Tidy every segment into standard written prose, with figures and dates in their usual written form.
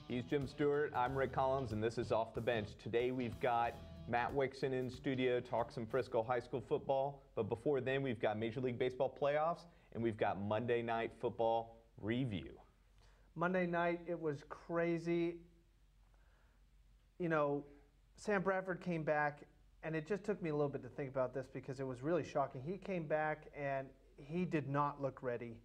He's Jim Stewart, I'm Rick Collins, and this is Off the Bench. Today we've got Matt Wixon in studio, talk some Frisco high school football. But before then, we've got Major League Baseball playoffs, and we've got Monday Night Football review. Monday night, it was crazy. You know, Sam Bradford came back, and it just took me a little bit to think about this because it was really shocking. He came back, and he did not look ready.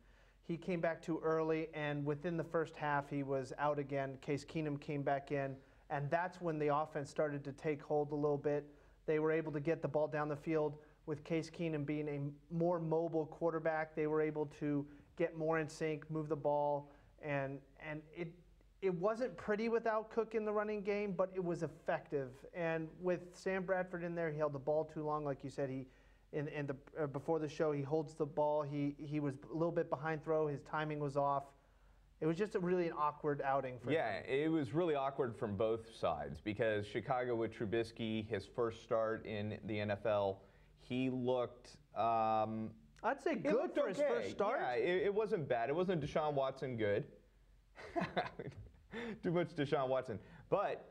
He came back too early, and within the first half, he was out again. Case Keenum came back in, and that's when the offense started to take hold a little bit. They were able to get the ball down the field. With Case Keenum being a more mobile quarterback, they were able to get more in sync, move the ball, and it wasn't pretty without Cook in the running game, but it was effective. And with Sam Bradford in there, he held the ball too long, like you said. Before the show, he holds the ball. He was a little bit behind throw. His timing was off. It was just really an awkward outing for him. Yeah, it was really awkward from both sides because Chicago with Trubisky, his first start in the NFL, he looked I'd say good for his first start. Yeah, it wasn't bad. It wasn't Deshaun Watson good. Too much Deshaun Watson. But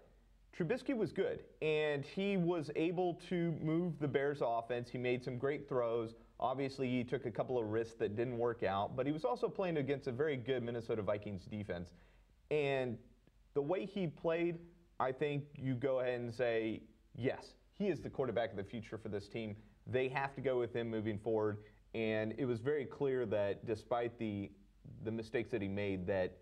Trubisky was good, and he was able to move the Bears' offense. He made some great throws. Obviously, he took a couple of risks that didn't work out, but he was also playing against a very good Minnesota Vikings defense. And the way he played, I think you go ahead and say, yes, he is the quarterback of the future for this team. They have to go with him moving forward. And it was very clear that despite the mistakes that he made, that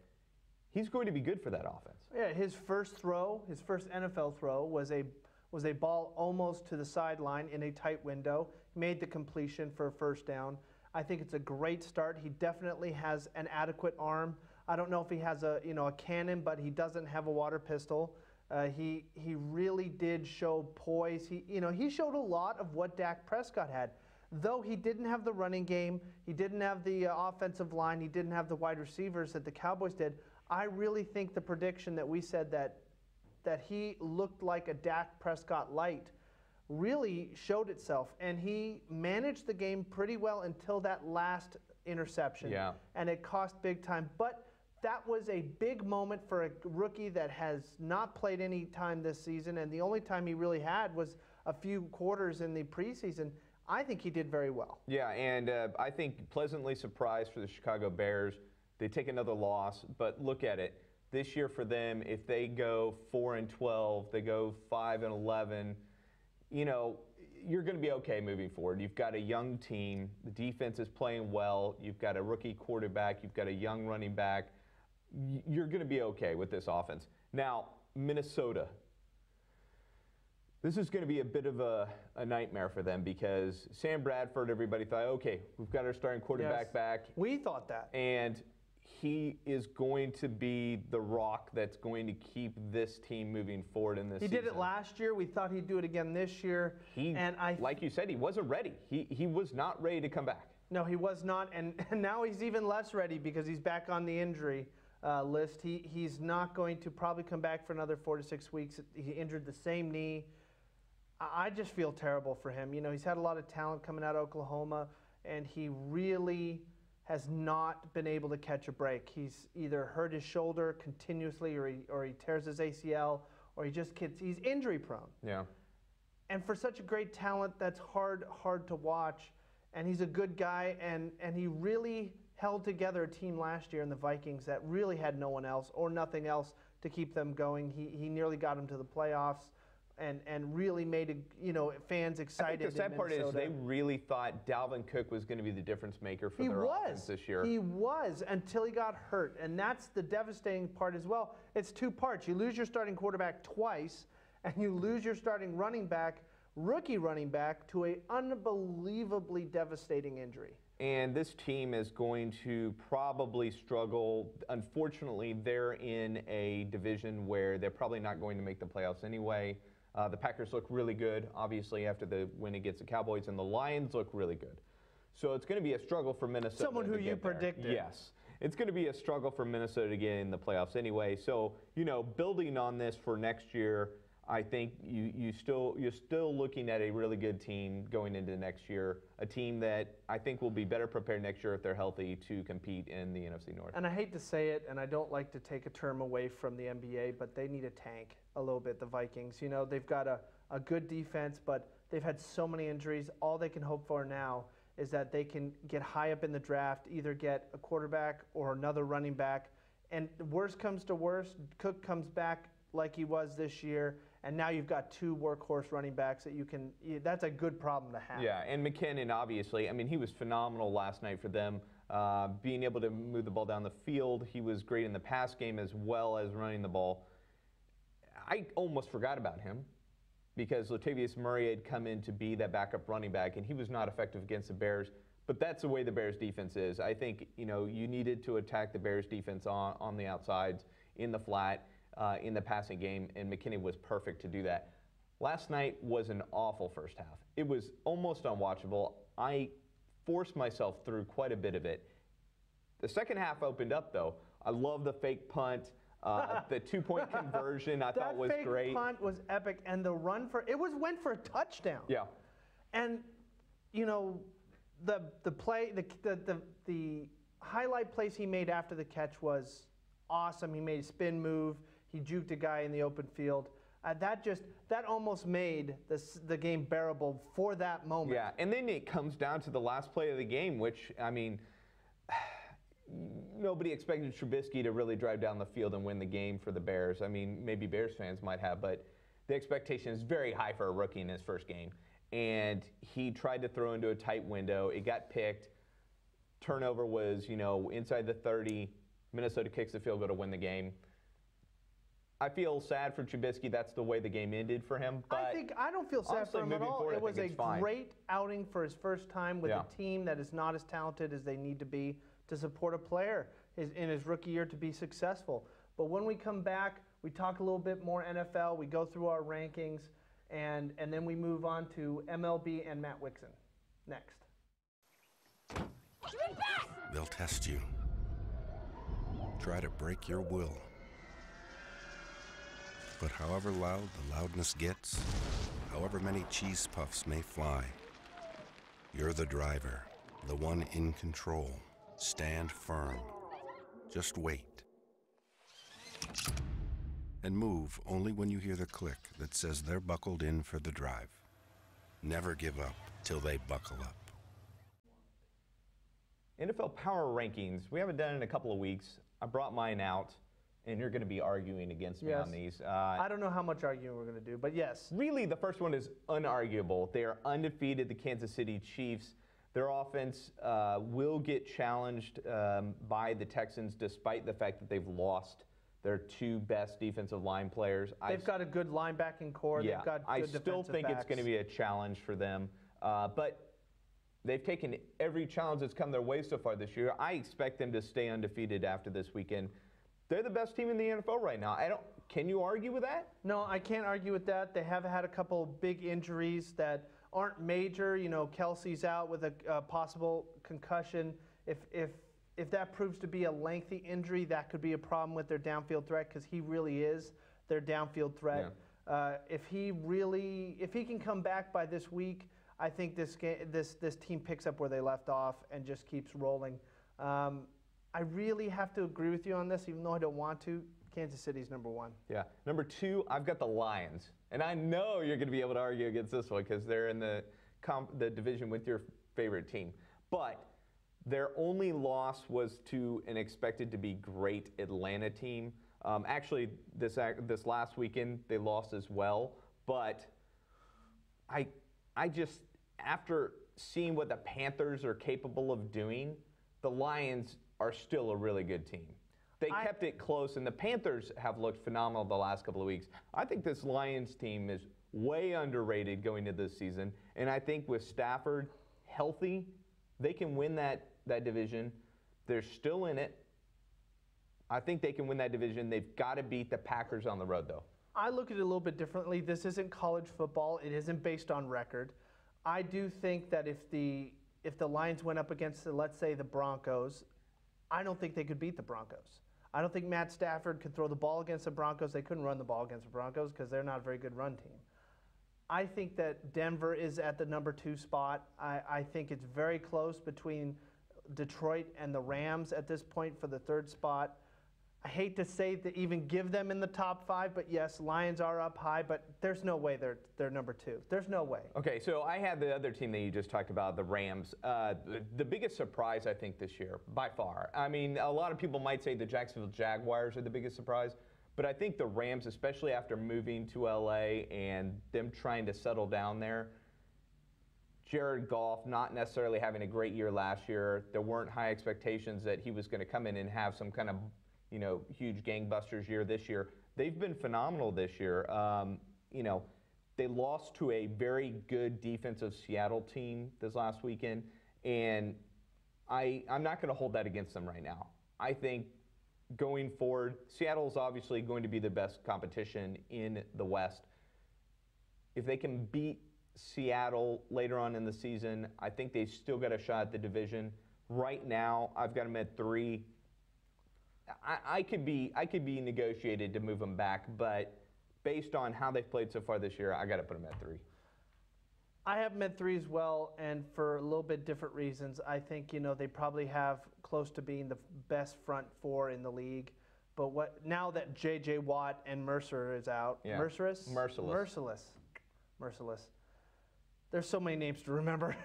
he's going to be good for that offense. Yeah, his first NFL throw was a ball almost to the sideline in a tight window. He made the completion for a first down. I think it's a great start. He definitely has an adequate arm. I don't know if he has a cannon, but he doesn't have a water pistol. He really did show poise. He showed a lot of what Dak Prescott had. Though he didn't have the running game, he didn't have the offensive line, he didn't have the wide receivers that the Cowboys did, I really think the prediction that we said that he looked like a Dak Prescott light really showed itself. And he managed the game pretty well until that last interception. Yeah. And it cost big time. But that was a big moment for a rookie that has not played any time this season. And the only time he really had was a few quarters in the preseason. I think he did very well. Yeah, and I think pleasantly surprised for the Chicago Bears. They take another loss, but look at it. This year for them, if they go 4-12, they go 5-11, you're going to be okay moving forward. You've got a young team. The defense is playing well. You've got a rookie quarterback. You've got a young running back. You're going to be okay with this offense. Now, Minnesota. This is going to be a bit of a nightmare for them because Sam Bradford, everybody thought, okay, we've got our starting quarterback back. We thought that. And he is going to be the rock that's going to keep this team moving forward in this season. He did it last year. We thought he'd do it again this year. Like you said, he wasn't ready. He was not ready to come back. No, he was not. And now he's even less ready because he's back on the injury list. He's not going to probably come back for another 4 to 6 weeks. He injured the same knee. I just feel terrible for him. He's had a lot of talent coming out of Oklahoma, and he really has not been able to catch a break. He's either hurt his shoulder continuously, or he tears his ACL, or he's injury prone. Yeah. And for such a great talent, that's hard to watch. And he's a good guy, and he really held together a team last year in the Vikings that really had no one else or nothing else to keep them going. He nearly got them to the playoffs. And really made fans excited. I think the sad part is they really thought Dalvin Cook was going to be the difference maker for their offense this year. He was until he got hurt, and that's the devastating part as well. It's two parts. You lose your starting quarterback twice, and you lose your starting rookie running back, to an unbelievably devastating injury. And this team is going to probably struggle. Unfortunately, they're in a division where they're probably not going to make the playoffs anyway. The Packers look really good, obviously, after the win against the Cowboys, and the Lions look really good. So it's going to be a struggle for Minnesota. Someone who you predicted. Yes. It's going to be a struggle for Minnesota to get in the playoffs anyway. So, building on this for next year, I think you're still looking at a really good team going into next year, a team that I think will be better prepared next year if they're healthy to compete in the NFC North. And I hate to say it, and I don't like to take a term away from the NBA, but they need a tank a little bit, the Vikings. You know, they've got a good defense, but they've had so many injuries. All they can hope for now is that they can get high up in the draft, either get a quarterback or another running back. And worst comes to worst, Cook comes back like he was this year, and now you've got 2 workhorse running backs that that's a good problem to have. Yeah, and McKinnon, obviously, I mean, he was phenomenal last night for them, being able to move the ball down the field. He was great in the pass game as well as running the ball. I almost forgot about him because Latavius Murray had come in to be that backup running back, and he was not effective against the Bears. But that's the way the Bears defense is. I think, you know, you needed to attack the Bears defense on the outsides, in the flat, in the passing game, and McKinney was perfect to do that. Last night was an awful first half. It was almost unwatchable. I forced myself through quite a bit of it. The second half opened up, though. I love the fake punt. The 2-point conversion I thought was great. That fake punt was epic, and the run went for a touchdown. Yeah. And, you know, the play, the highlight plays he made after the catch was awesome. He made a spin move. He juked a guy in the open field. That almost made the game bearable for that moment. Yeah, and then it comes down to the last play of the game, which, I mean, nobody expected Trubisky to really drive down the field and win the game for the Bears. I mean, maybe Bears fans might have, but the expectation is very high for a rookie in his first game. And he tried to throw into a tight window. It got picked. Turnover was, you know, inside the 30. Minnesota kicks the field goal to win the game. I feel sad for Trubisky. That's the way the game ended for him. But I don't feel sad for him at all. It was a great outing for his first time with a team that is not as talented as they need to be to support a player in his rookie year to be successful. But when we come back, we talk a little bit more NFL. We go through our rankings, and then we move on to MLB and Matt Wixon next. They'll test you. Try to break your will. But however loud the loudness gets, however many cheese puffs may fly, you're the driver, the one in control. Stand firm. Just wait. And move only when you hear the click that says they're buckled in for the drive. Never give up till they buckle up. NFL Power Rankings. We haven't done it in a couple of weeks. I brought mine out, and you're going to be arguing against me on these. I don't know how much arguing we're going to do, but yes. Really, the first one is unarguable. They are undefeated, the Kansas City Chiefs. Their offense will get challenged by the Texans despite the fact that they've lost their 2 best defensive line players. They've got a good linebacking core. Yeah, they've got good I still think backs. it's going to be a challenge for them. But they've taken every challenge that's come their way so far this year. I expect them to stay undefeated after this weekend. They're the best team in the NFL right now. Can you argue with that? No, I can't argue with that. They have had a couple big injuries that aren't major. You know, Kelsey's out with a possible concussion. If that proves to be a lengthy injury, that could be a problem with their downfield threat because he really is their downfield threat. Yeah. If he can come back by this week, I think this team picks up where they left off and just keeps rolling. I really have to agree with you on this, even though I don't want to. Kansas City's number 1. Yeah. Number 2, I've got the Lions. And I know you're going to be able to argue against this one because they're in the division with your favorite team. But their only loss was to an expected to be great Atlanta team. Actually, this last weekend, they lost as well. But I just, after seeing what the Panthers are capable of doing, the Lions are still a really good team. They kept it close, and the Panthers have looked phenomenal the last couple of weeks. I think this Lions team is way underrated going into this season, and I think with Stafford healthy, they can win that division. They're still in it. I think they can win that division. They've got to beat the Packers on the road, though. I look at it a little bit differently. This isn't college football. It isn't based on record. I do think that if the Lions went up against, let's say, the Broncos, I don't think they could beat the Broncos. I don't think Matt Stafford could throw the ball against the Broncos. They couldn't run the ball against the Broncos because they're not a very good run team. I think that Denver is at the number 2 spot. I think it's very close between Detroit and the Rams at this point for the 3rd spot. I hate to say to even give them in the top 5, but yes, Lions are up high, but there's no way they're number 2. There's no way. Okay, so I had the other team that you just talked about, the Rams. The biggest surprise, I think, this year, by far. I mean, a lot of people might say the Jacksonville Jaguars are the biggest surprise, but I think the Rams, especially after moving to LA and them trying to settle down there, Jared Goff not necessarily having a great year last year. There weren't high expectations that he was going to come in and have some kind of huge gangbusters year this year. They've been phenomenal this year. They lost to a very good defensive Seattle team this last weekend, and I'm not going to hold that against them right now. I think going forward, Seattle's obviously going to be the best competition in the West. If they can beat Seattle later on in the season, I think they've still got a shot at the division. Right now, I've got them at 3. I could be negotiated to move them back, but based on how they've played so far this year, I got to put them at 3. I have them at 3 as well, and for a little bit different reasons. I think they probably have close to being the best front 4 in the league. But now that J.J. Watt and Mercer is out, yeah. Merciless. There's so many names to remember,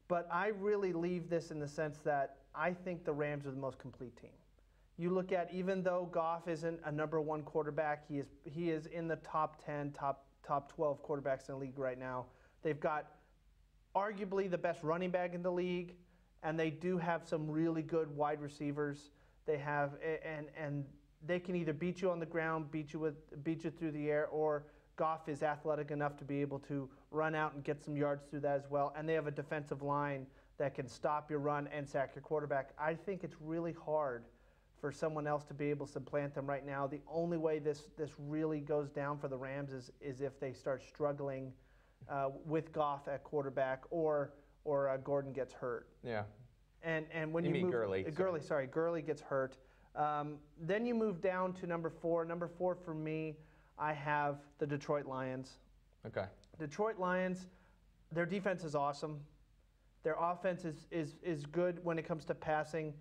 but I really leave this in the sense that I think the Rams are the most complete team. You look at, even though Goff isn't a number 1 quarterback, he is in the top 10, top 12 quarterbacks in the league right now. They've got arguably the best running back in the league, and they do have some really good wide receivers. They have and they can either beat you on the ground, beat you through the air, or Goff is athletic enough to be able to run out and get some yards through that as well. And they have a defensive line that can stop your run and sack your quarterback. I think it's really hard for someone else to be able to supplant them right now. The only way this really goes down for the Rams is if they start struggling with Goff at quarterback or Gordon gets hurt. Yeah. And when you mean move, Gurley. Gurley gets hurt. Then you move down to number 4. Number 4 for me, I have the Detroit Lions. Okay. Detroit Lions, their defense is awesome. Their offense is good when it comes to passing.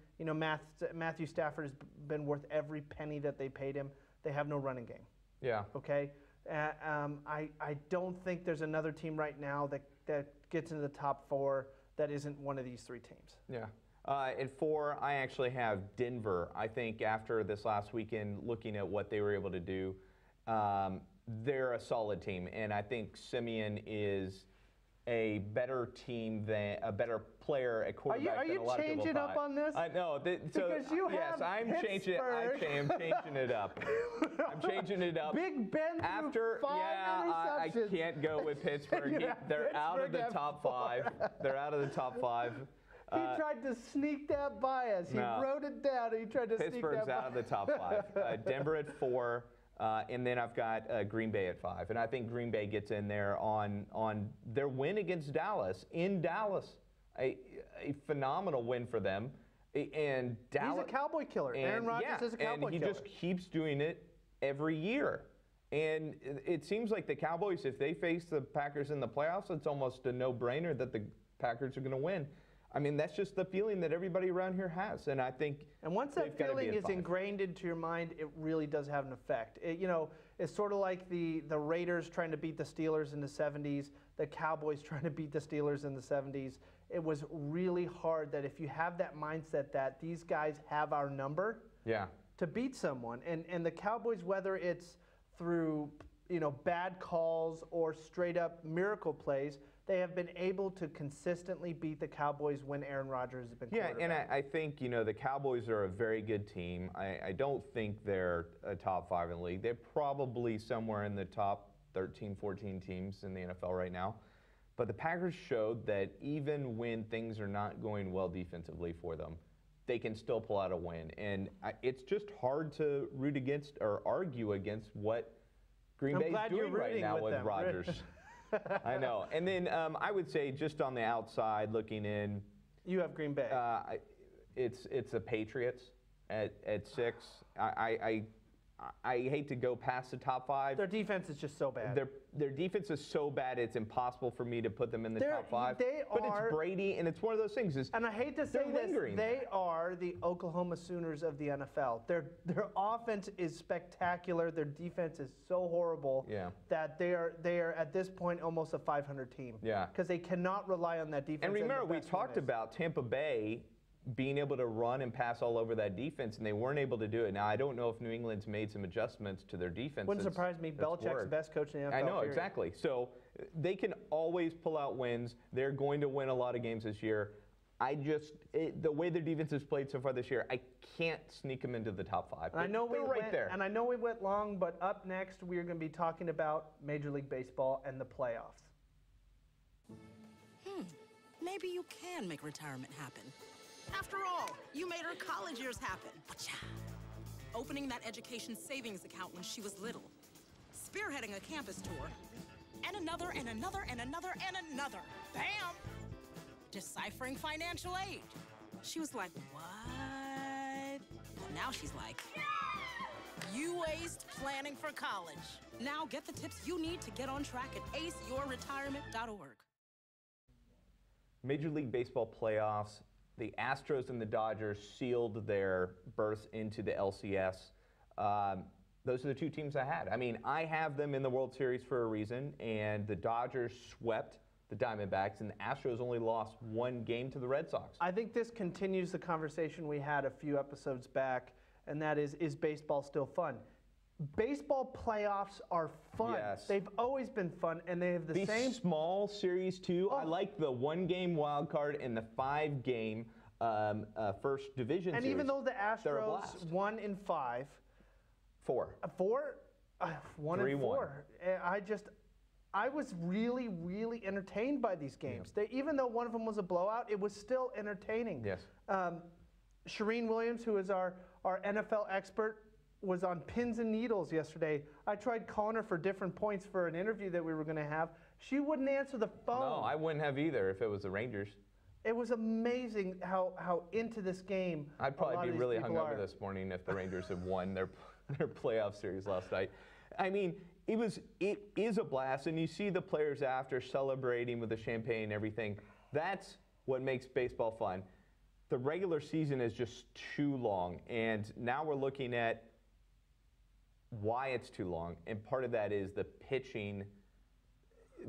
Matthew Stafford has been worth every penny that they paid him. They have no running game. Yeah. Okay. I don't think there's another team right now that gets into the top 4 that isn't one of these 3 teams. Yeah. At 4, I actually have Denver. I think after this last weekend, looking at what they were able to do, they're a solid team, and I think Simeon is a better team than a better player at quarterback than a lot of people thought. Are you changing up on this? I know. Because you have I'm changing it up. I'm changing it up. Big Ben after 5 I interceptions. can't go with Pittsburgh. They're out of the top 5. They're out of the top 5. He tried to sneak that by us. He wrote it down. He tried to sneak that by us. Pittsburgh's out of the top 5. Denver at 4. And then I've got Green Bay at 5. And I think Green Bay gets in there on their win against Dallas. In Dallas, a phenomenal win for them. And Dallas, he's a cowboy killer. Aaron Rodgers is a cowboy killer. And he just keeps doing it every year. And it seems like the Cowboys, if they face the Packers in the playoffs, it's almost a no-brainer that the Packers are going to win. I mean, that's just the feeling that everybody around here has, and I think. And once that feeling is ingrained into your mind, it really does have an effect. It's sort of like the Raiders trying to beat the Steelers in the 70s, the Cowboys trying to beat the Steelers in the 70s. It was really hard that if you have that mindset that these guys have our number, to beat someone, and the Cowboys, whether it's through bad calls or straight up miracle plays, they have been able to consistently beat the Cowboys when Aaron Rodgers has been quarterback. Yeah, and I think, the Cowboys are a very good team. I don't think they're a top 5 in the league. They're probably somewhere in the top 13, 14 teams in the NFL right now. But the Packers showed that even when things are not going well defensively for them, they can still pull out a win. And it's just hard to root against or argue against what Green Bay's doing right now with Rodgers. I know. And then I would say just on the outside looking in. You have Green Bay. It's the Patriots at 6. I hate to go past the top 5. Their defense is just so bad. Their defense is so bad, it's impossible for me to put them in the top 5. But it's Brady, and it's one of those things. And I hate to say this, they are the Oklahoma Sooners of the NFL. Their offense is spectacular. Their defense is so horrible that they are at this point almost a 500 team. Yeah. Because they cannot rely on that defense. And remember, we talked about Tampa Bay being able to run and pass all over that defense, and they weren't able to do it. Now, I don't know if New England's made some adjustments to their defense. Wouldn't surprise me. Belichick's the best coach in the NFL. I know, period. exactly. So they can always pull out wins. They're going to win a lot of games this year. The way their defense has played so far this year, I can't sneak them into the top 5. And I know they're right there. And I know we went long, but up next, we're going to be talking about Major League Baseball and the playoffs. Maybe you can make retirement happen. After all, you made her college years happen. Opening that education savings account when she was little. Spearheading a campus tour. And another, and another, and another, and another. Bam! Deciphering financial aid. She was like, what? Well, now she's like, you aced planning for college. Now get the tips you need to get on track at aceyourretirement.org. Major League Baseball playoffs. The Astros and the Dodgers sealed their berth into the LCS. Those are the two teams I had. I mean, I have them in the World Series for a reason, and the Dodgers swept the Diamondbacks, and the Astros only lost 1 game to the Red Sox. I think this continues the conversation we had a few episodes back, and that is baseball still fun? Baseball playoffs are fun. Yes. They've always been fun, and they have the These same small series too. I like the 1-game wild card and the 5-game first division and series. even though the Astros won in 5, 4, 1 and 4. I was really, really entertained by these games. Even though one of them was a blowout, it was still entertaining. Yes. Shireen Williams, who is our NFL expert, was on pins and needles yesterday. I tried calling her for different points for an interview that we were going to have. She wouldn't answer the phone. No, I wouldn't have either if it was the Rangers. It was amazing how into this game I'd probably be really hungover this morning if the Rangers had won their playoff series last night. I mean, it is a blast, and you see the players after celebrating with the champagne and everything. That's what makes baseball fun. The regular season is just too long, and now we're looking at why it's too long, and part of that is the pitching.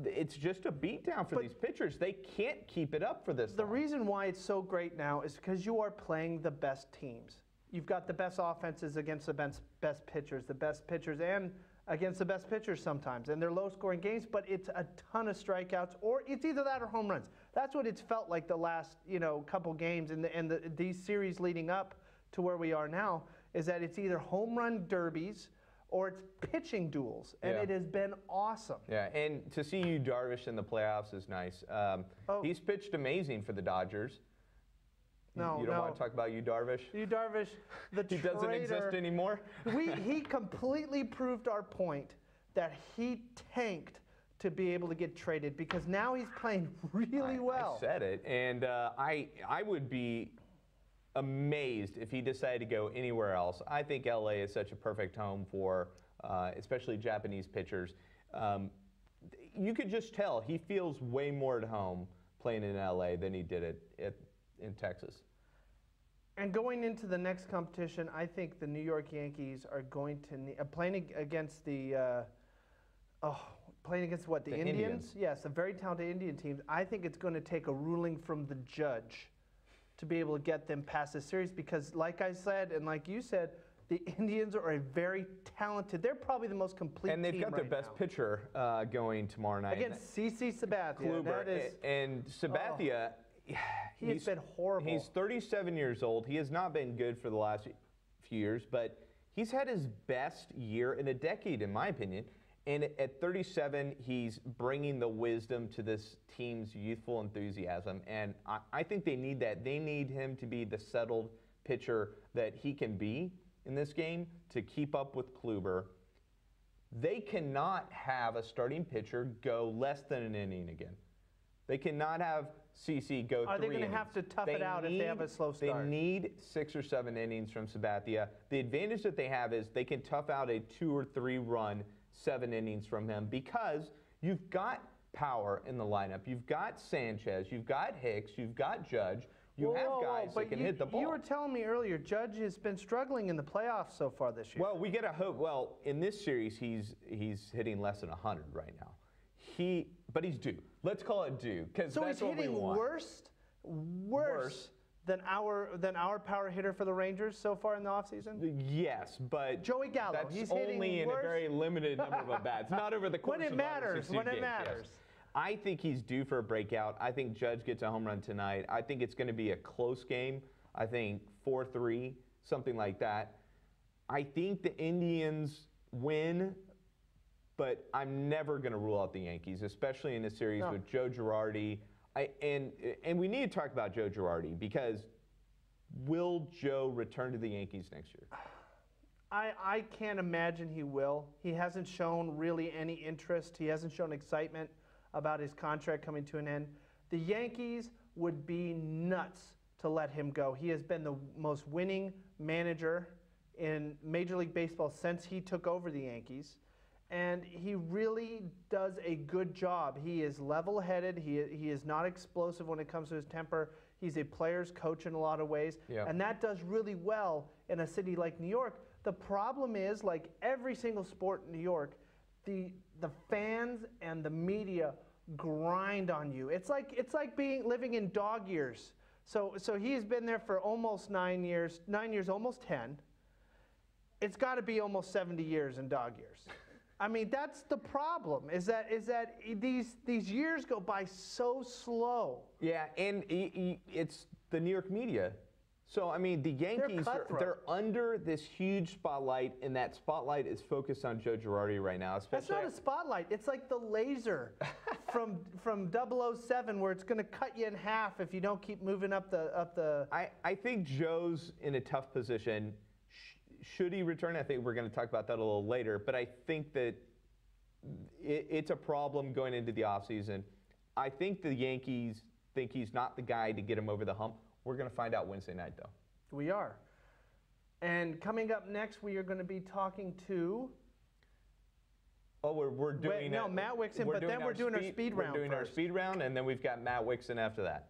It's just a beatdown for these pitchers. They can't keep it up for this long. The reason why it's so great now is because you are playing the best teams. You've got the best offenses against the best pitchers, and against the best pitchers sometimes, and they're low-scoring games, but it's a ton of strikeouts, or it's either that or home runs. That's what it's felt like the last couple games and these series leading up to where we are now, is that it's either home run derbies or it's pitching duels, and it has been awesome. Yeah, and to see Yu Darvish in the playoffs is nice. He's pitched amazing for the Dodgers. You don't want to talk about Yu Darvish? Yu Darvish, the he traitor. Doesn't exist anymore? He completely proved our point that he tanked to be able to get traded, because now he's playing really well. I said it, and I would be amazed if he decided to go anywhere else. I think LA is such a perfect home for especially Japanese pitchers. You could just tell he feels way more at home playing in LA than he did in Texas. And going into the next competition, I think the New York Yankees are going to playing against the Indians? Yes, a very talented Indian team. I think it's going to take a ruling from the judge to be able to get them past this series, because like I said, and like you said, the Indians are a very talented, they're probably the most complete team. And they've got their best pitcher going tomorrow night. Against CC Sabathia. Kluber. And Sabathia, he's been horrible. He's 37 years old. He has not been good for the last few years, but he's had his best year in a decade, in my opinion. And at 37, he's bringing the wisdom to this team's youthful enthusiasm. And I think they need that. They need him to be the settled pitcher that he can be in this game to keep up with Kluber. They cannot have a starting pitcher go less than an inning again. They cannot have CC go 3 innings. Are they going to have to tough it out if they have a slow start? They need 6 or 7 innings from Sabathia. The advantage that they have is they can tough out a 2 or 3 run 7 innings from him because you've got power in the lineup. You've got Sanchez. You've got Hicks. You've got Judge. You have guys that can hit the ball. You were telling me earlier, Judge has been struggling in the playoffs so far this year. Well, we get a hope. Well, in this series, he's hitting less than 100 right now. But he's due. Let's call it due, because that's what we want. So he's hitting worse than our power hitter for the Rangers so far in the offseason? Yes, but Joey Gallo. That's he's only in worse. a very limited number of at-bats, not over the course when it of matters. 62 When games, it matters. yes. I think he's due for a breakout. I think Judge gets a home run tonight. I think it's going to be a close game. I think 4-3, something like that. I think the Indians win, but I'm never going to rule out the Yankees, especially in a series with Joe Girardi. And we need to talk about Joe Girardi, because will Joe return to the Yankees next year? I can't imagine he will. He hasn't shown really any interest. He hasn't shown excitement about his contract coming to an end. The Yankees would be nuts to let him go. He has been the most winning manager in Major League Baseball since he took over the Yankees. And he really does a good job. He is level-headed. He is not explosive when it comes to his temper. He's a player's coach in a lot of ways. Yeah. And that does really well in a city like New York. The problem is, like every single sport in New York, the fans and the media grind on you. It's like living in dog years. So he's been there for almost 9 years, almost 10. It's got to be almost 70 years in dog years. I mean, that's the problem. Is that these years go by so slow. Yeah, and it's the New York media. So, I mean, the Yankees, they're under this huge spotlight, and that spotlight is focused on Joe Girardi right now. That's not a spotlight. It's like the laser from 007, where it's going to cut you in half if you don't keep moving up the. I think Joe's in a tough position. Should he return? I think we're going to talk about that a little later. But I think that it's a problem going into the offseason. I think the Yankees think he's not the guy to get him over the hump. We're going to find out Wednesday night, though. We are. And coming up next, we are going to be talking to... Oh, we're doing... No, Matt Wixon, but then we're doing our speed round We're doing our speed round, and then we've got Matt Wixon after that.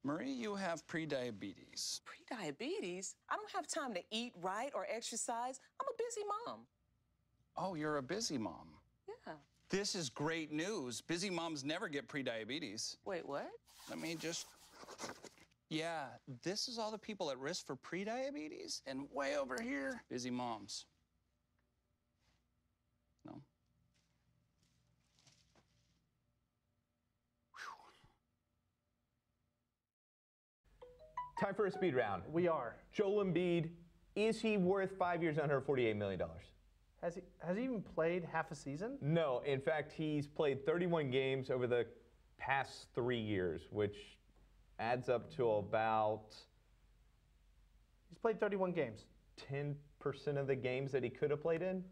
Marie, you have prediabetes. Prediabetes? I don't have time to eat right or exercise. I'm a busy mom. Oh, you're a busy mom. Yeah. This is great news. Busy moms never get prediabetes. Wait, what? Let me just... Yeah, this is all the people at risk for prediabetes, and way over here, busy moms. No? Time for a speed round. We are. Joel Embiid, is he worth 5 years, $148 million? Has he even played half a season? No. In fact, he's played 31 games over the past 3 years, which adds up to about... He's played 31 games. 10% of the games that he could have played in?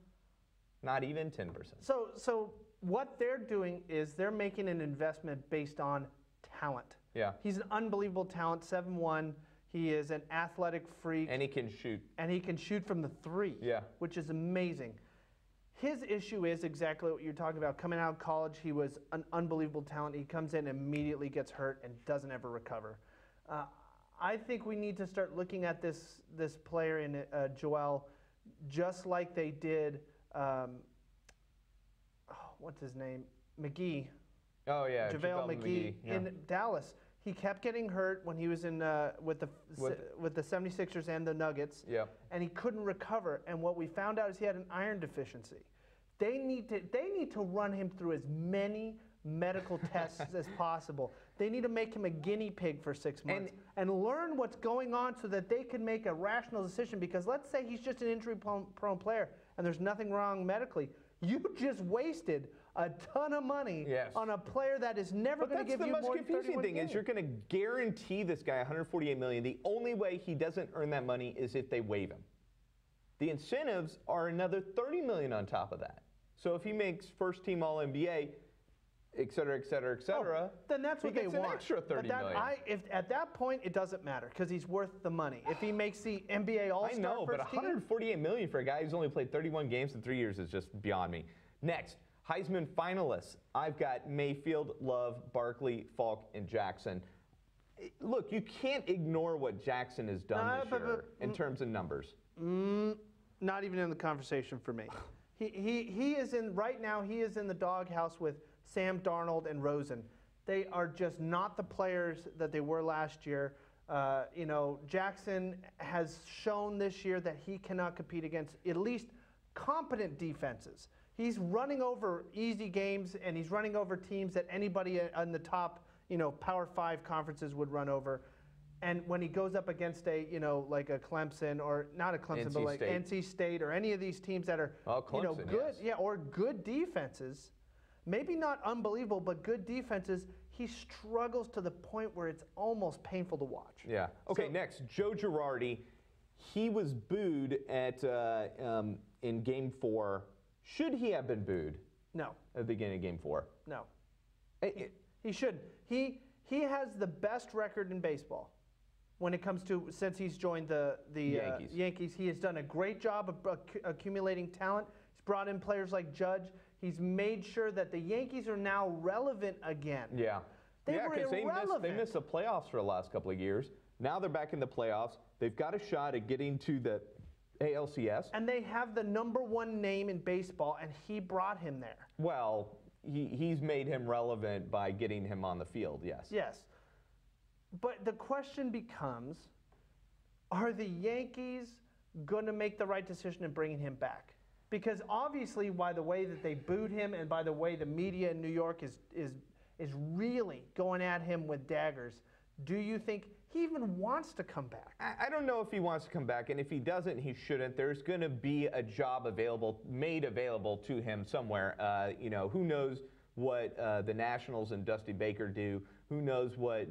Not even 10%. So what they're doing is they're making an investment based on talent. Yeah. He's an unbelievable talent, 7'1". He is an athletic freak. And he can shoot. And he can shoot from the 3, yeah, which is amazing. His issue is exactly what you're talking about. Coming out of college, he was an unbelievable talent. He comes in, immediately gets hurt, and doesn't ever recover. I think we need to start looking at this player in Joel, just like they did, what's his name? McGee. Oh, yeah. JaVale McGee in Dallas. He kept getting hurt when he was in with the 76ers and the Nuggets, and he couldn't recover. And what we found out is he had an iron deficiency. They need to run him through as many medical tests as possible. They need to make him a guinea pig for 6 months and learn what's going on so that they can make a rational decision. Because let's say he's just an injury-prone player and there's nothing wrong medically. You just wasted a ton of money on a player that is never going to give you more than 31 games. But that's the most confusing thing is you're going to guarantee this guy $148 million. The only way he doesn't earn that money is if they waive him. The incentives are another $30 million on top of that. So if he makes first-team All-NBA, et cetera, et cetera, et cetera. Then that's what he they gets want. An extra $30 million. If at that point it doesn't matter because he's worth the money. If he makes the NBA All-Star I know, but first team, $148 million for a guy who's only played 31 games in 3 years is just beyond me. Next, Heisman finalists. I've got Mayfield, Love, Barkley, Falk, and Jackson. Look, you can't ignore what Jackson has done this year in terms of numbers. Not even in the conversation for me. He is in right now. He is in the doghouse with Sam Darnold and Rosen. They are just not the players that they were last year. Jackson has shown this year that he cannot compete against at least competent defenses. He's running over easy games, and he's running over teams that anybody on the top, Power 5 conferences would run over. And when he goes up against like a Clemson, or not a Clemson, but like NC State or any of these teams that are, Clemson, good, yes. or good defenses, maybe not unbelievable, but good defenses, he struggles to the point where it's almost painful to watch. Yeah. Okay, next, Joe Girardi. He was booed in Game 4. Should he have been booed? No. At the beginning of Game 4? No. He shouldn't. He has the best record in baseball when it comes to, since he's joined the Yankees. He has done a great job of accumulating talent. He's brought in players like Judge. He's made sure that the Yankees are now relevant again. Yeah. They were irrelevant. They missed the playoffs for the last couple of years. Now they're back in the playoffs. They've got a shot at getting to the ALCS. And they have the #1 name in baseball, and he brought him there. Well, he's made him relevant by getting him on the field, yes. Yes. But the question becomes, are the Yankees going to make the right decision in bringing him back? Because obviously, by the way that they booed him and by the way the media in New York is really going at him with daggers, do you think he even wants to come back? I don't know if he wants to come back, and if he doesn't, he shouldn't. There's going to be a job made available to him somewhere. Who knows what the Nationals and Dusty Baker do? Who knows what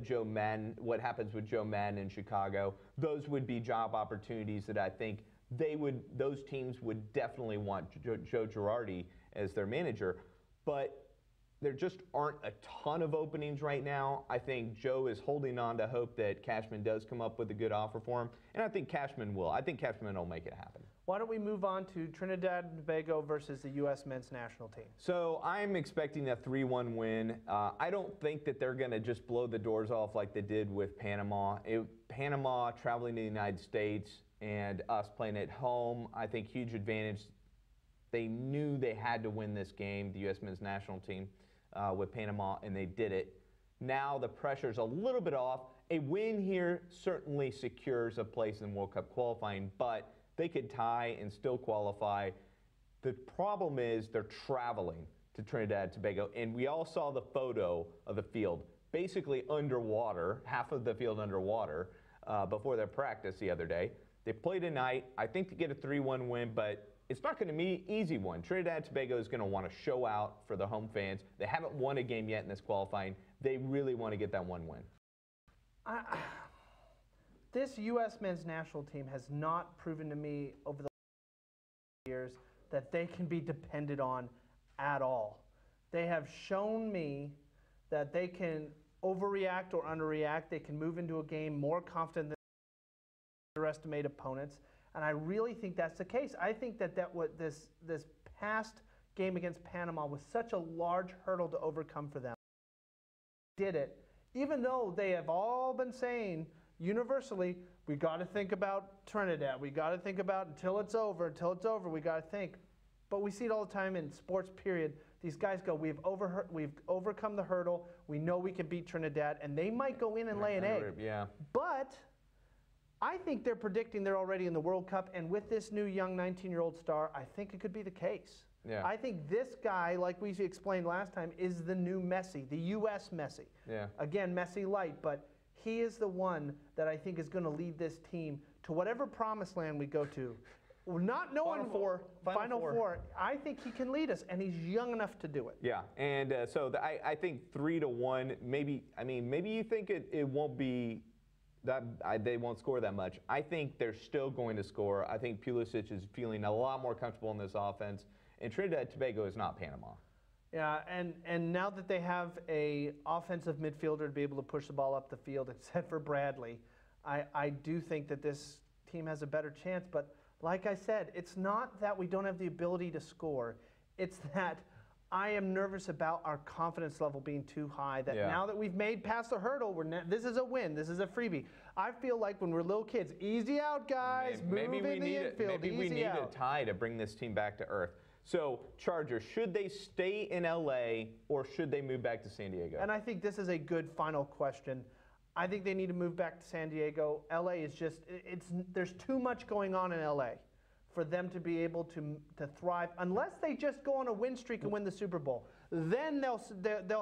happens with Joe Madden in Chicago? Those would be job opportunities that I think those teams would definitely want Joe Girardi as their manager. But there just aren't a ton of openings right now. I think Joe is holding on to hope that Cashman does come up with a good offer for him, and I think Cashman will. I think Cashman will make it happen. Why don't we move on to Trinidad and Tobago versus the U.S. men's national team? So I'm expecting a 3-1 win. I don't think that they're going to just blow the doors off like they did with Panama. Panama traveling to the United States and us playing at home, I think huge advantage. They knew they had to win this game, the U.S. men's national team, with Panama, and they did it. Now the pressure's a little bit off. A win here certainly secures a place in World Cup qualifying, but they could tie and still qualify. The problem is they're traveling to Trinidad and Tobago, and we all saw the photo of the field basically underwater, half of the field underwater, before their practice the other day. They play tonight, I think, to get a 3-1 win, but it's not going to be an easy one. Trinidad and Tobago is going to want to show out for the home fans. They haven't won a game yet in this qualifying. They really want to get that one win. This U.S. men's national team has not proven to me over the last years that they can be depended on at all. They have shown me that they can overreact or underreact. They can move into a game more confident than underestimate opponents. And I really think that's the case. I think that what this past game against Panama was such a large hurdle to overcome for them. They did it, even though they have all been saying universally, we got to think about Trinidad. We got to think about until it's over, we got to think. But we see it all the time in sports, period. These guys go, we've overcome the hurdle. We know we can beat Trinidad, and they might go in and lay an egg. Yeah. But I think they're predicting they're already in the World Cup, and with this new young 19-year-old star, I think it could be the case. Yeah. I think this guy, like we explained last time, is the new Messi, the U.S. Messi. Yeah. Again, Messi light, but he is the one that I think is going to lead this team to whatever promised land we go to. Not knowing Final Four. I think he can lead us, and he's young enough to do it. Yeah, and I think 3-1. Maybe you think it won't be that they won't score that much. I think they're still going to score. I think Pulisic is feeling a lot more comfortable in this offense, and Trinidad and Tobago is not Panama. Yeah, and now that they have a offensive midfielder to be able to push the ball up the field, except for Bradley, I do think that this team has a better chance. But like I said, it's not that we don't have the ability to score. It's that I am nervous about our confidence level being too high, that now that we've made past the hurdle, this is a win, this is a freebie. I feel like when we're little kids, easy out, guys, maybe move in the infield, maybe we need out. a tie to bring this team back to earth. So, Chargers, should they stay in LA or should they move back to San Diego? And I think this is a good final question. I think they need to move back to San Diego. LA is just, there's too much going on in LA for them to be able to thrive, unless they just go on a win streak and win the Super Bowl. Then they'll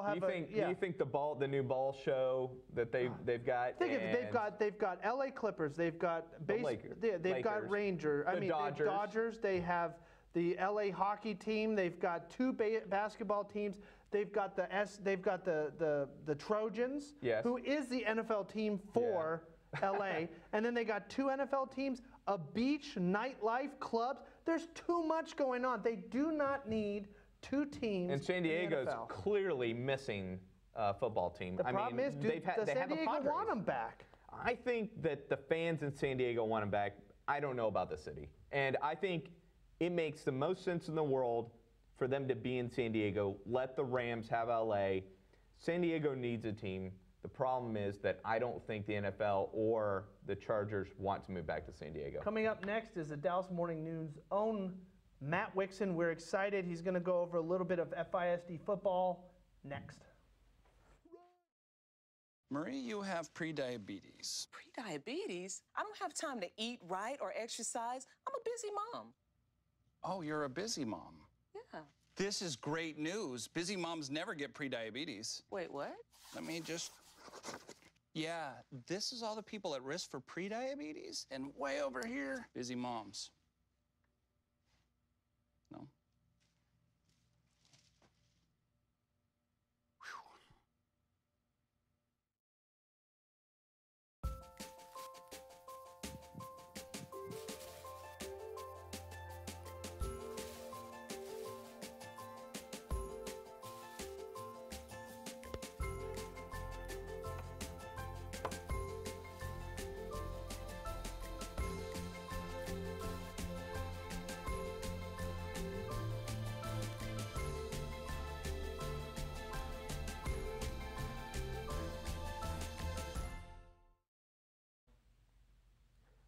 have do you think the new ball show that they've got? They've got LA Clippers, they've got they've got Rangers, Dodgers. They have Dodgers, they have the LA hockey team, they've got two basketball teams, they've got the Trojans, who is the NFL team for LA, and then they got two NFL teams, a beach, nightlife, clubs. There's too much going on. They do not need two teams. And San Diego's in the NFL. clearly missing a football team. The problem is, does San Diego want them back? I think that the fans in San Diego want them back. I don't know about the city. And I think it makes the most sense in the world for them to be in San Diego. Let the Rams have LA. San Diego needs a team. The problem is that I don't think the NFL or the Chargers want to move back to San Diego. Coming up next is the Dallas Morning News' own Matt Wixon. We're excited. He's going to go over a little bit of FISD football next. Marie, you have prediabetes. Prediabetes? I don't have time to eat right or exercise. I'm a busy mom. Oh, you're a busy mom. Yeah. This is great news. Busy moms never get prediabetes. Wait, what? Let me just... Yeah, this is all the people at risk for prediabetes, and way over here, busy moms. No?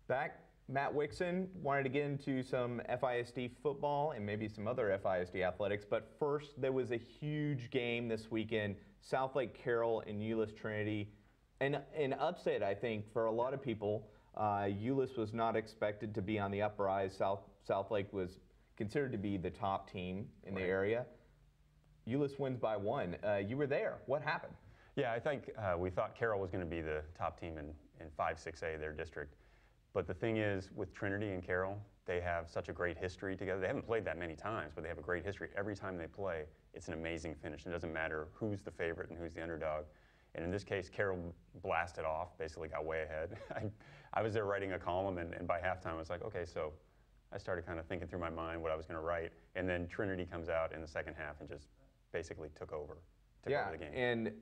Back, Matt Wixon wanted to get into some FISD football and maybe some other FISD athletics, but first there was a huge game this weekend, South Lake Carroll and Euless Trinity. And an upset, I think, for a lot of people. Euless was not expected to be on the uprise. South Lake was considered to be the top team in the area. Euless wins by 1. You were there. What happened? Yeah, I think we thought Carroll was going to be the top team in 5-6A, their district. But the thing is, with Trinity and Carroll, they have such a great history together. They haven't played that many times, but they have a great history. Every time they play, it's an amazing finish. It doesn't matter who's the favorite and who's the underdog. And in this case, Carroll blasted off, basically got way ahead. I was there writing a column, and by halftime, I was like, okay, so I started kind of thinking through my mind what I was going to write. And then Trinity comes out in the second half and just basically took over the game. And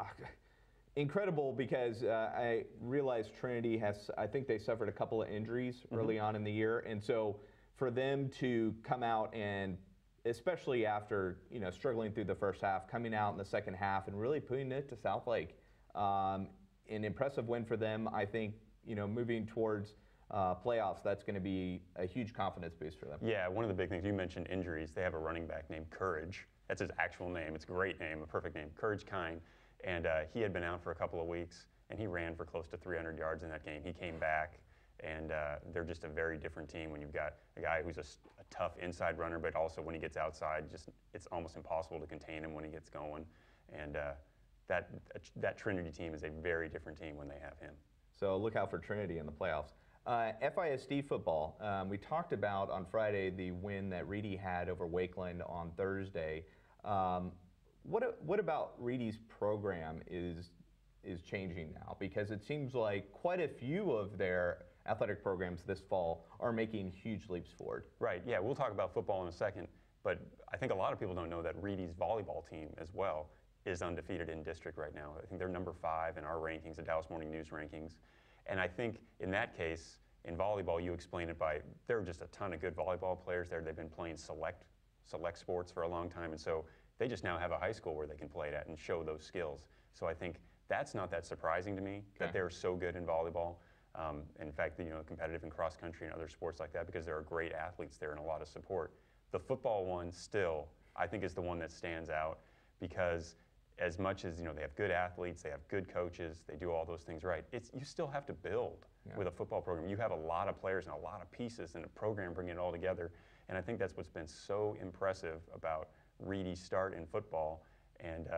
incredible, because I realized Trinity has, I think they suffered a couple of injuries early on in the year. And so for them to come out and, especially after, struggling through the first half, coming out in the second half and really putting it to South Lake, an impressive win for them. I think, moving towards playoffs, that's going to be a huge confidence boost for them. Yeah, one of the big things, you mentioned injuries. They have a running back named Courage. That's his actual name. It's a great name, a perfect name, Courage Kine. And he had been out for a couple of weeks, and he ran for close to 300 yards in that game. He came back, and they're just a very different team when you've got a guy who's a tough inside runner, but also when he gets outside, it's almost impossible to contain him when he gets going. And that Trinity team is a very different team when they have him. So look out for Trinity in the playoffs. FISD football, we talked about on Friday the win that Reedy had over Wakeland on Thursday. What about Reedy's program is changing now? Because it seems like quite a few of their athletic programs this fall are making huge leaps forward. Right, yeah, we'll talk about football in a second. But I think a lot of people don't know that Reedy's volleyball team as well is undefeated in district right now. I think they're number 5 in our rankings, the Dallas Morning News rankings. And I think in that case, in volleyball, you explain it by, there are just a ton of good volleyball players there. They've been playing select sports for a long time. And so they just now have a high school where they can play it at and show those skills. So I think that's not that surprising to me, that they're so good in volleyball. In fact, competitive in cross country and other sports like that, because there are great athletes there and a lot of support. The football one still, I think, is the one that stands out, because as much as they have good athletes, they have good coaches, they do all those things right, you still have to build with a football program. You have a lot of players and a lot of pieces in a program bringing it all together. And I think that's what's been so impressive about Reedy's start in football. And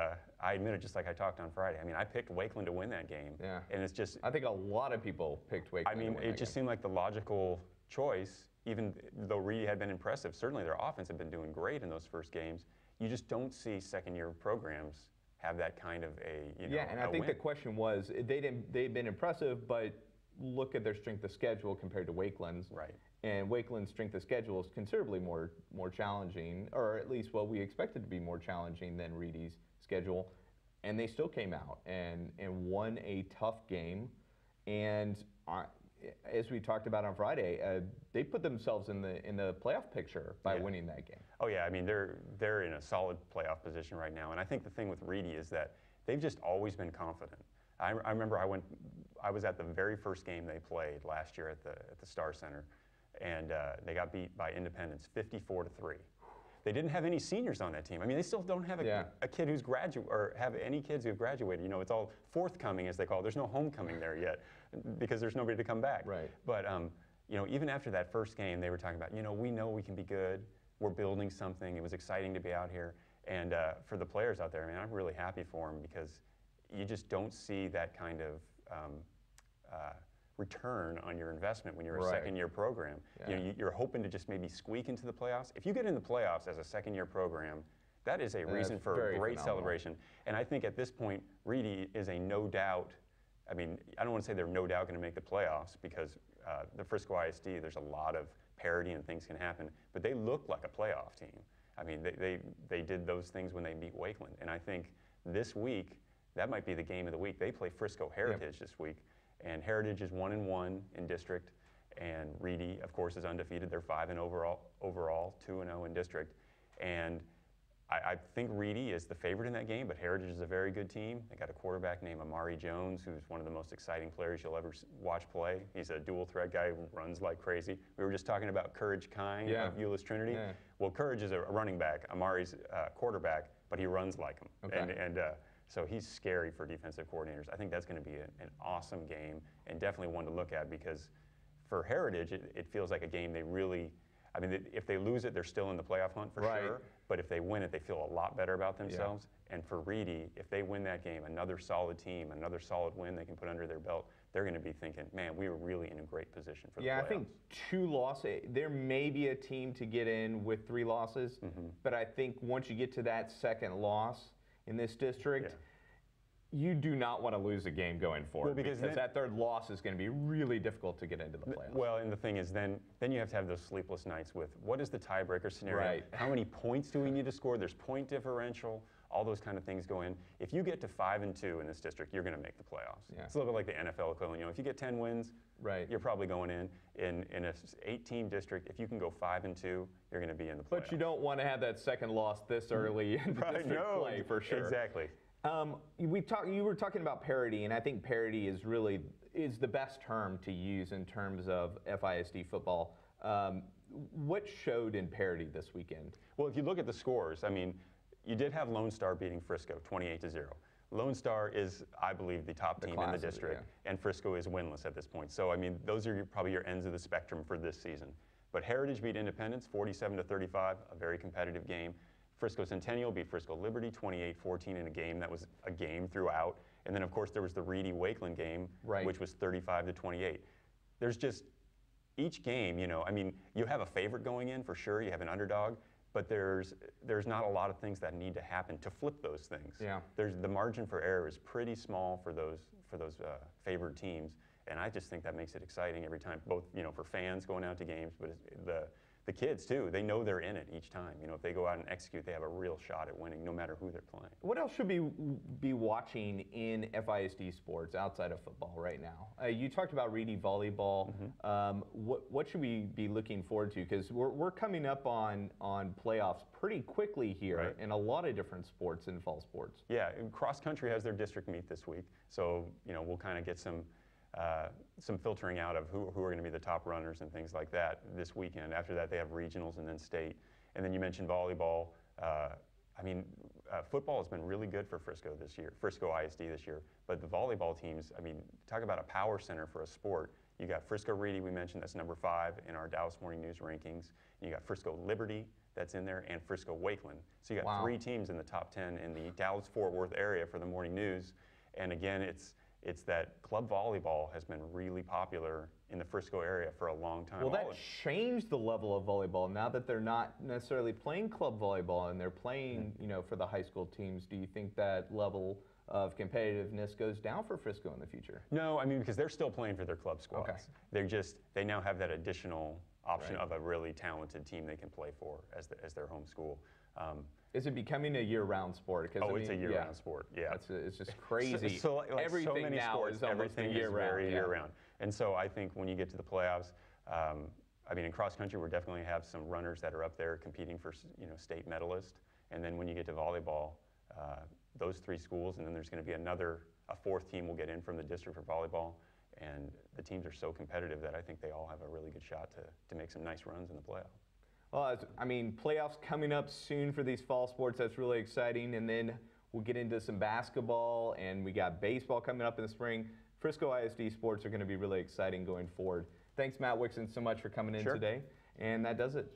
I admit it, just like I talked on Friday. I mean, I picked Wakeland to win that game. Yeah. And it's just, I think a lot of people picked Wakeland. I mean, it just seemed like the logical choice, even though Reedy had been impressive. Certainly their offense had been doing great in those first games. You just don't see second-year programs have that kind of yeah, and I think win. the question was, they'd been impressive, but look at their strength of schedule compared to Wakeland's. Right. And Wakeland's strength of schedule is considerably more challenging, or at least what we expected to be more challenging than Reedy's schedule. And they still came out and won a tough game. And as we talked about on Friday, they put themselves in the playoff picture by winning that game. Oh yeah, I mean they're in a solid playoff position right now, and I think the thing with Reedy is that they've just always been confident. I remember I was at the very first game they played last year at the Star Center, and they got beat by Independence 54-3. They didn't have any seniors on that team. I mean, they still don't have a kid who's have any kids who've graduated. It's all forthcoming, as they call it. There's no homecoming there yet because there's nobody to come back. Right. But even after that first game, they were talking about, we know we can be good. We're building something. It was exciting to be out here. And for the players out there, I mean, I'm really happy for them, because you just don't see that kind of return on your investment when you're a second-year program. Yeah. You're hoping to just maybe squeak into the playoffs. If you get in the playoffs as a second-year program, that is a reason for a great celebration. And I think at this point, Reedy is a no doubt. I mean, I don't want to say they're no doubt going to make the playoffs, because the Frisco ISD, there's a lot of parity and things can happen, but they look like a playoff team. I mean, they did those things when they beat Wakeland. And I think this week, that might be the game of the week. They play Frisco Heritage this week. And Heritage is 1-1 in district, and Reedy, of course, is undefeated. They're 5-0 overall, 2-0 in district. And I think Reedy is the favorite in that game, but Heritage is a very good team. They got a quarterback named Amari Jones, who's one of the most exciting players you'll ever watch play. He's a dual threat guy who runs like crazy. We were just talking about Courage Kine of Euless Trinity. Yeah. Well, Courage is a running back. Amari's quarterback, but he runs like him. Okay. And so he's scary for defensive coordinators. I think that's going to be an awesome game, and definitely one to look at, because for Heritage, it feels like a game they really, I mean, if they lose it, they're still in the playoff hunt for sure. But if they win it, they feel a lot better about themselves. Yeah. And for Reedy, if they win that game, another solid team, another solid win they can put under their belt, they're going to be thinking, man, we were really in a great position for the playoffs. Yeah, I think 2 losses, there may be a team to get in with 3 losses, but I think once you get to that second loss in this district, you do not want to lose a game going forward, because that third loss is going to be really difficult to get into the playoffs. Well, and the thing is, then you have to have those sleepless nights with, what is the tiebreaker scenario? Right. How many points do we need to score? There's point differential. All those kind of things go in. If you get to 5-2 in this district, you're going to make the playoffs. Yeah. It's a little bit like the NFL equivalent. If you get 10 wins, you're probably going in. In an 8-team district, if you can go 5-2, you're going to be in the playoffs. But you don't want to have that second loss this early in the district play, for sure. Exactly. You were talking about parity, and I think parity is the best term to use in terms of FISD football. What showed in parity this weekend? Well, if you look at the scores, I mean, you did have Lone Star beating Frisco 28-0. Lone Star is, I believe, the top team in the district, and Frisco is winless at this point. So, I mean, those are probably your ends of the spectrum for this season. But Heritage beat Independence 47-35, a very competitive game. Frisco Centennial beat Frisco Liberty 28-14 in a game that was a game throughout. And then, of course, there was the Reedy-Wakeland game, which was 35-28. There's just, each game, I mean, you have a favorite going in for sure. You have an underdog. But there's not a lot of things that need to happen to flip those things. Yeah. The margin for error is pretty small for those favored teams, and I just think that makes it exciting every time. Both for fans going out to games, but the kids too, they know they're in it each time. You know, if they go out and execute, they have a real shot at winning, no matter who they're playing. What else should we be watching in FISD sports outside of football right now? You talked about Reedy volleyball. What should we be looking forward to? Because we're coming up on playoffs pretty quickly here in a lot of different sports and fall sports. Yeah, cross country has their district meet this week, so you know we'll kind of get some filtering out of who are going to be the top runners and things like that this weekend. After that, they have regionals and then state. And then you mentioned volleyball. Football has been really good for Frisco this year, Frisco ISD this year. But the volleyball teams, I mean, talk about a power center for a sport. You got Frisco Reedy, we mentioned, that's number 5 in our Dallas Morning News rankings. And you got Frisco Liberty, that's in there, and Frisco Wakeland. So you got 3 teams in the top 10 in the Dallas-Fort Worth area for the morning news. And again, it's that club volleyball has been really popular in the Frisco area for a long time. Well, that changed the level of volleyball now that they're not necessarily playing club volleyball and they're playing, you know, for the high school teams. Do you think that level of competitiveness goes down for Frisco in the future? No, I mean, because they're still playing for their club squads. Okay. They now have that additional option of a really talented team they can play for as their home school. Is it becoming a year-round sport? It's a year-round sport. Yeah, it's just crazy. Like everything so many now sports, is almost everything year-round. is very year-round. And so I think when you get to the playoffs, I mean, in cross country, we're definitely have some runners that are up there competing for state medalists. And then when you get to volleyball, those 3 schools, and then there's going to be a 4th team will get in from the district for volleyball. And the teams are so competitive that I think they all have a really good shot to make some nice runs in the playoffs. Well, I mean, playoffs coming up soon for these fall sports. That's really exciting. And then we'll get into some basketball, and we got baseball coming up in the spring. Frisco ISD sports are going to be really exciting going forward. Thanks, Matt Wixon, so much for coming in today. And that does it.